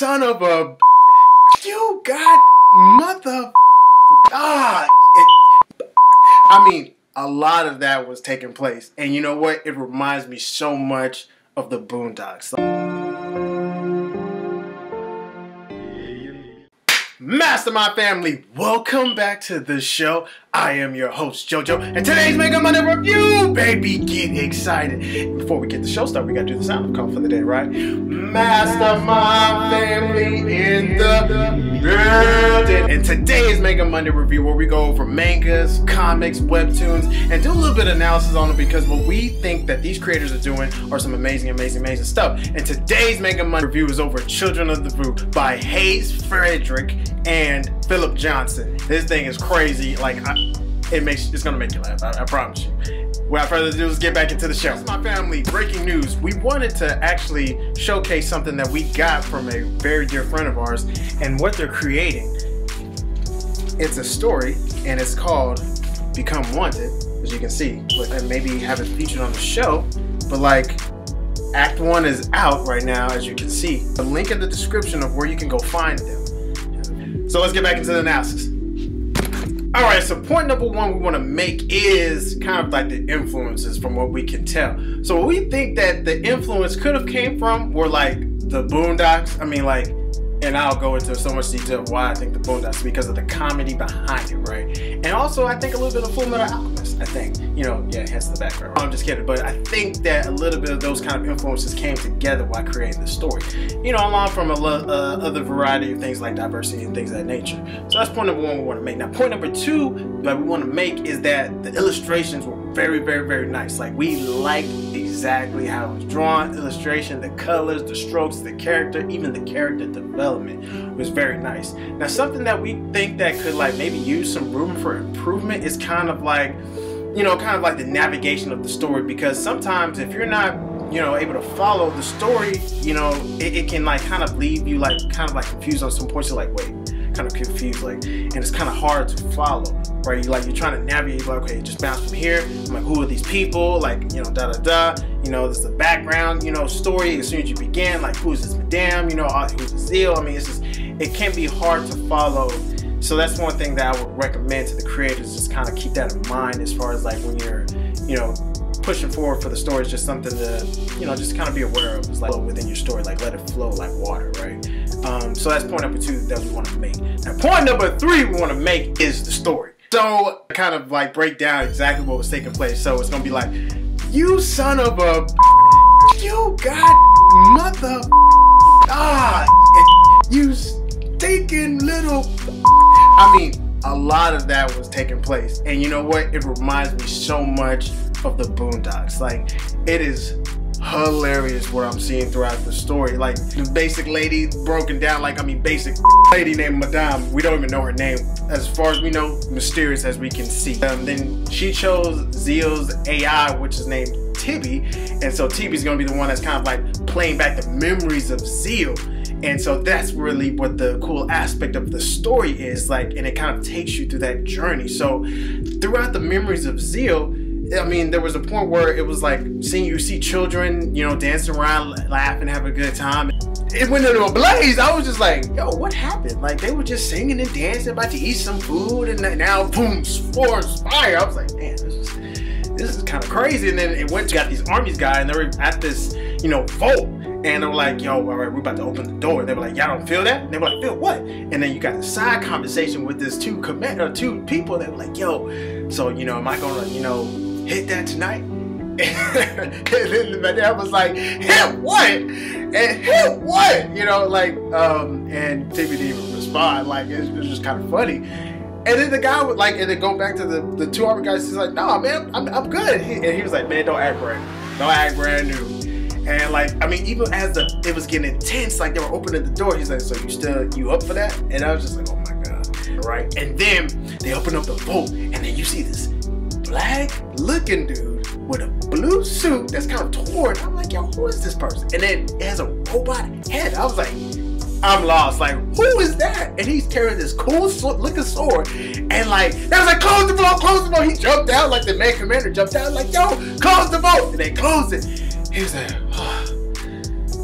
son of a... You got mother... I mean, a lot of that was taking place. And you know what? It reminds me so much of the Boondocks. Mastermind family, welcome back to the show. I am your host, JoJo, and today's Manga Monday review, baby. Get excited. Before we get the show started, we gotta do the sound call for the day, right? Mastermind family in the building. And today's Manga Monday review, where we go over mangas, comics, webtoons, and do a little bit of analysis on them, because what we think that these creators are doing are some amazing stuff. And today's Manga Monday review is over Children of the Root by Hayes Frederick and Philip Johnson. This thing is crazy. Like, it's gonna make you laugh. I promise you. Without further ado, let's get back into the show. My family, breaking news. We wanted to actually showcase something that we got from a very dear friend of ours and what they're creating. It's a story and it's called Become Wanted, as you can see, and maybe have it featured on the show. But like, Act 1 is out right now, as you can see. The link in the description of where you can go find them. So let's get back into the analysis. Alright, so point number one we want to make is kind of like the influences from what we can tell. So what we think that the influence could have came from were like the Boondocks. I mean, like, and I'll go into so much detail of why I think the Boondocks, because of the comedy behind it, right? And also I think a little bit of Full Metal Alchemist, I think. You know, yeah, hence the background. I'm just kidding, but I think that a little bit of those kind of influences came together while creating the story. You know, along from other variety of things like diversity and things of that nature. So that's point number one we want to make. Now, point number two that we want to make is that the illustrations were very nice. Like, we liked exactly how it was drawn, illustration, the colors, the strokes, the character, even the character development was very nice. Now, something that we think that could like maybe use some room for improvement is kind of like, you know, kind of like the navigation of the story, because sometimes if you're not, you know, able to follow the story, you know, it can like kind of leave you like kind of like confused on some points. You're like, wait, kind of confused, like, and it's kind of hard to follow, right? You're trying to navigate, like, okay, just bounce from here. I'm like, who are these people? Like, you know, you know, this is the background, you know, story. As soon as you begin, like, who's this madame? You know, who's the Zeal? I mean, it's just, it can be hard to follow. So that's one thing that I would recommend to the creators, just kind of keep that in mind as far as like when you're, you know, pushing forward for the story. It's just something to, you know, just kind of be aware of. It's like within your story, like let it flow like water, right? So that's point number two that we want to make. Now, point number three we want to make is the story. So kind of like break down exactly what was taking place. So it's gonna be like, you son of a, you got mother, you stinking little. I mean, a lot of that was taking place, and you know what? It reminds me so much of the Boondocks. Like, it is hilarious what I'm seeing throughout the story. Like, the basic lady broken down, like, I mean, basic lady named Madame. We don't even know her name. As far as we know, mysterious as we can see. Then she chose Zeal's AI, which is named Tibby, and so Tibby's gonna be the one that's kind of like playing back the memories of Zeal. And so that's really what the cool aspect of the story is, like, and it kind of takes you through that journey. So throughout the memories of Zeal, I mean, there was a point where it was like you see children, you know, dancing around, laughing, having a good time. It went into a blaze. I was just like, yo, what happened? Like, they were just singing and dancing, about to eat some food, and now boom, spores, fire. I was like, man, this is kind of crazy. And then it went to got these armies guy, and they were at this, you know, vault. And they were like, yo, all right, we're about to open the door. And they were like, y'all don't feel that? And they were like, feel what? And then you got a side conversation with this two people that were like, yo, so, you know, am I gonna, you know, hit that tonight? And then the madame was like, hit what? And hit what? You know, like, and Timmy didn't even respond. Like, it was just kind of funny. And then the guy would like, and then go back to the two army guys. He's like, no, man, I'm good. And he was like, man, don't act brand new. And like, I mean, even as it was getting intense, like they were opening the door, he's like, so you up for that? And I was just like, oh my God, right? And then they open up the vault, and then you see this black looking dude with a blue suit that's kind of torn. I'm like, yo, who is this person? And then it has a robot head. I was like, I'm lost. Like, who is that? And he's carrying this cool looking sword. And like, they was like, close the vault, close the vault. He jumped out, like the main commander jumped out, like, yo, close the vault. And they closed it. He was like, oh,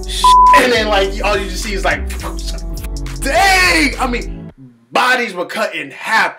shit. And then like all you just see is like, dang! I mean, bodies were cut in half.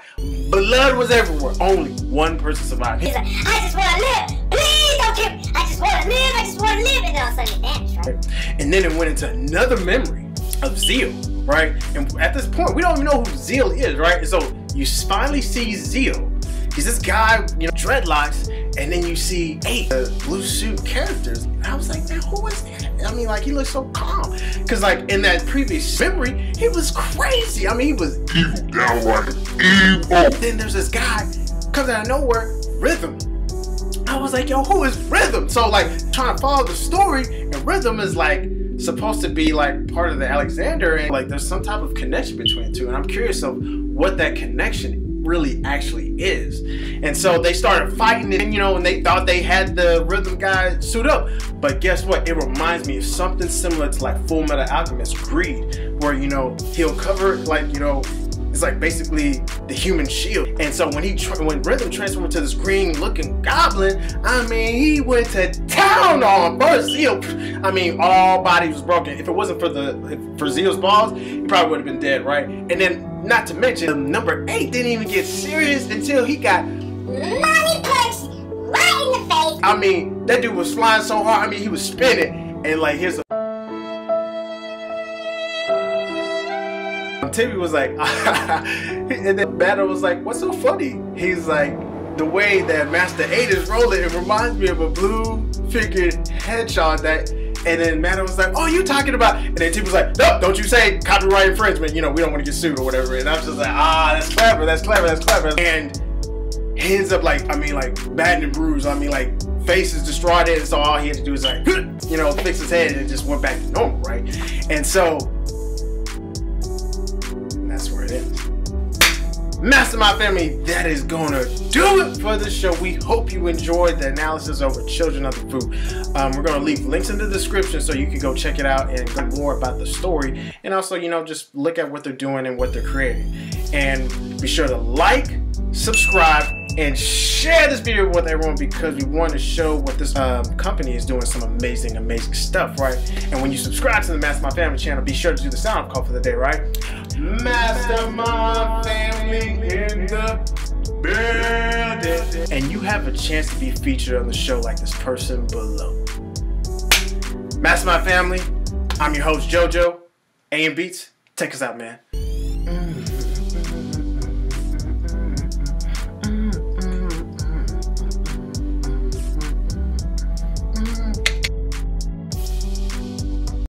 Blood was everywhere. Only one person survived. He's like, I just want to live. Please don't kill me. I just want to live. I just want to live. And then all of a sudden it vanished, right? And then it went into another memory of Zeal, right? And at this point, we don't even know who Zeal is, right? And so you finally see Zeal. He's this guy, you know, dreadlocks, and then you see 8 blue suit characters. And I was like, man, who is that? I mean, like, he looks so calm. Because, like, in that previous memory, he was crazy. I mean, he was evil, downright evil. Then there's this guy, comes out of nowhere, Rhythm. I was like, yo, who is Rhythm? So, like, trying to follow the story, and Rhythm is, like, supposed to be, like, part of the Alexander, and, like, there's some type of connection between the two. And I'm curious of what that connection really actually is. And so they started fighting, and you know, and they thought they had the Rhythm guy suit up, but guess what, it reminds me of something similar to like Full Metal Alchemist Greed, where you know he'll cover, like, you know, it's like basically the human shield. And so when when Rhythm transformed into this green looking goblin, I mean, he went to town on first Zeal. I mean, all bodies was broken. If it wasn't for Zeal's balls, he probably would have been dead, right? And then not to mention, number 8 didn't even get serious until he got money punched right in the face. I mean, that dude was flying so hard. I mean, he was spinning, and like here's a Timmy was like, and then Battle was like, what's so funny? He's like, the way that Master 8 is rolling, it reminds me of a blue figured headshot that. And then Matter was like, oh, you talking about? And then T was like, no, don't you say copyright infringement. You know, we don't want to get sued or whatever. And I was just like, ah, that's clever, that's clever, that's clever. And he ends up like, I mean, like battered and bruised. I mean, like face is destroyed. And so all he had to do is like, you know, fix his head, and it just went back to normal, right? And so that's where it ends. Mastermind family, that is gonna do it for the show. We hope you enjoyed the analysis over Children of the Voodoo. We're gonna leave links in the description so you can go check it out and learn more about the story, and also, you know, just look at what they're doing and what they're creating. And be sure to like, subscribe, and share this video with everyone, because we want to show what this company is doing, some amazing stuff, right? And when you subscribe to the Mastermind Family channel, be sure to do the sound call for the day, right? Mastermind Family in the building. And you have a chance to be featured on the show like this person below. Mastermind Family, I'm your host JoJo. AM Beats, take us out, man.